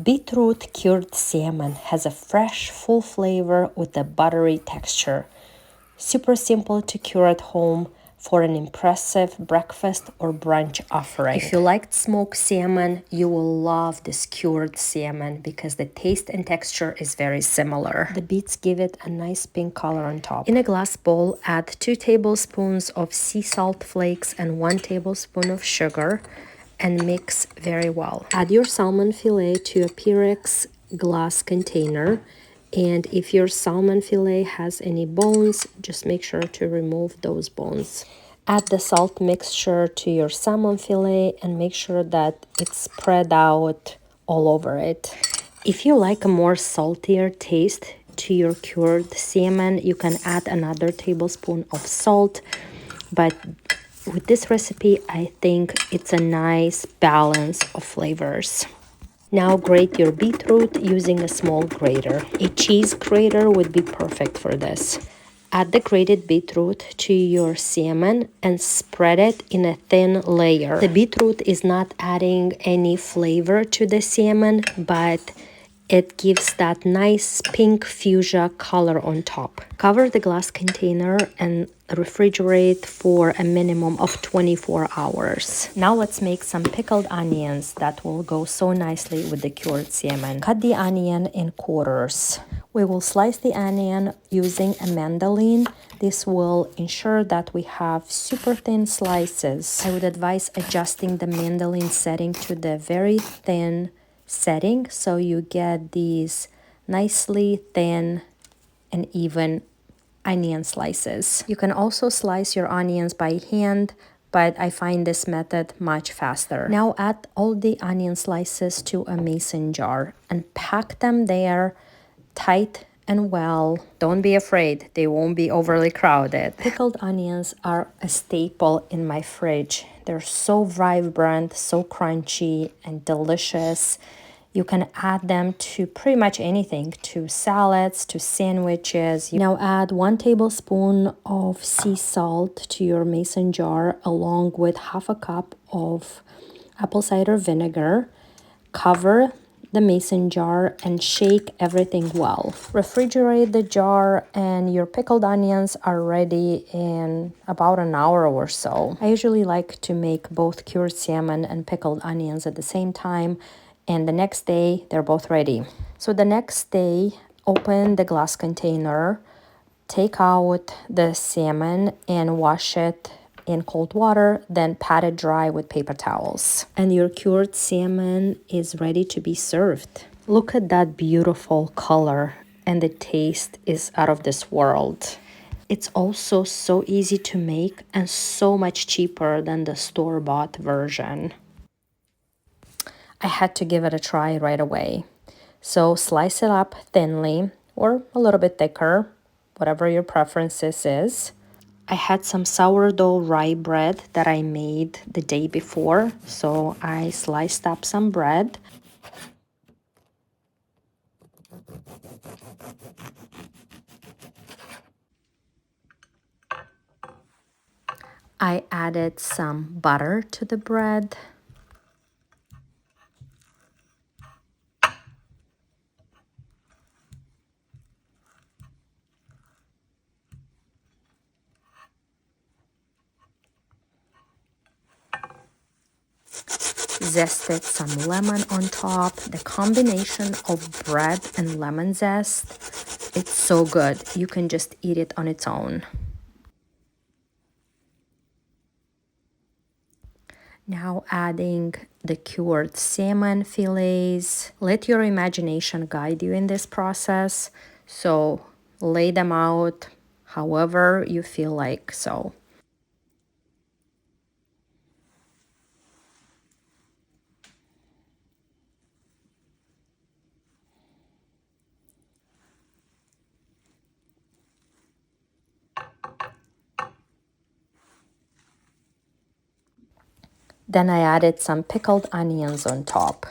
Beetroot cured salmon has a fresh, full flavor with a buttery texture. Super simple to cure at home for an impressive breakfast or brunch offering. If you liked smoked salmon, you will love this cured salmon because the taste and texture is very similar. The beets give it a nice pink color on top. In a glass bowl, add 2 tablespoons of sea salt flakes and 1 tablespoon of sugar and mix very well. Add your salmon fillet to a Pyrex glass container. And if your salmon fillet has any bones, just make sure to remove those bones. Add the salt mixture to your salmon fillet and make sure that it's spread out all over it. If you like a more saltier taste to your cured salmon, you can add another tablespoon of salt, but with this recipe, I think it's a nice balance of flavors. Now grate your beetroot using a small grater. A cheese grater would be perfect for this. Add the grated beetroot to your salmon and spread it in a thin layer. The beetroot is not adding any flavor to the salmon, but it gives that nice pink fuchsia color on top. Cover the glass container and refrigerate for a minimum of 24 hours. Now let's make some pickled onions that will go so nicely with the cured salmon. Cut the onion in quarters. We will slice the onion using a mandolin. This will ensure that we have super thin slices. I would advise adjusting the mandolin setting to the very thin setting so you get these nicely thin and even onion slices. You can also slice your onions by hand, but I find this method much faster. Now add all the onion slices to a mason jar and pack them there tight and well. Don't be afraid, they won't be overly crowded. Pickled onions are a staple in my fridge. They're so vibrant, so crunchy and delicious. You can add them to pretty much anything, to salads, to sandwiches. Now add 1 tablespoon of sea salt to your mason jar along with half a cup of apple cider vinegar. Cover the mason jar and shake everything well. Refrigerate the jar and your pickled onions are ready in about an hour or so. I usually like to make both cured salmon and pickled onions at the same time, and the next day they're both ready. So the next day, open the glass container, take out the salmon and wash it in cold water, then pat it dry with paper towels. And your cured salmon is ready to be served. Look at that beautiful color, and the taste is out of this world. It's also so easy to make and so much cheaper than the store-bought version. I had to give it a try right away. So slice it up thinly or a little bit thicker, whatever your preferences is. I had some sourdough rye bread that I made the day before, so I sliced up some bread. I added some butter to the bread. Zested some lemon on top. The combination of bread and lemon zest, it's so good. You can just eat it on its own. Now adding the cured salmon fillets. Let your imagination guide you in this process. So lay them out however you feel like so. Then I added some pickled onions on top.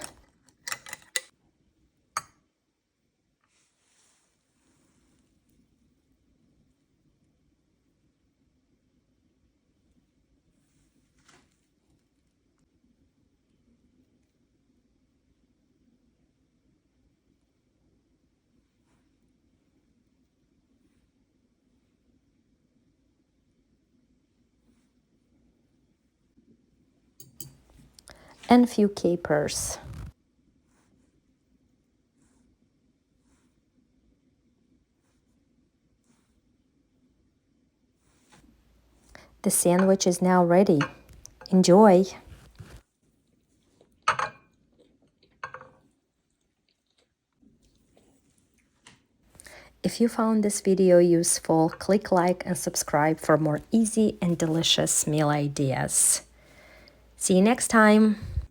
and few capers. The sandwich is now ready. Enjoy! If you found this video useful, click like and subscribe for more easy and delicious meal ideas. See you next time!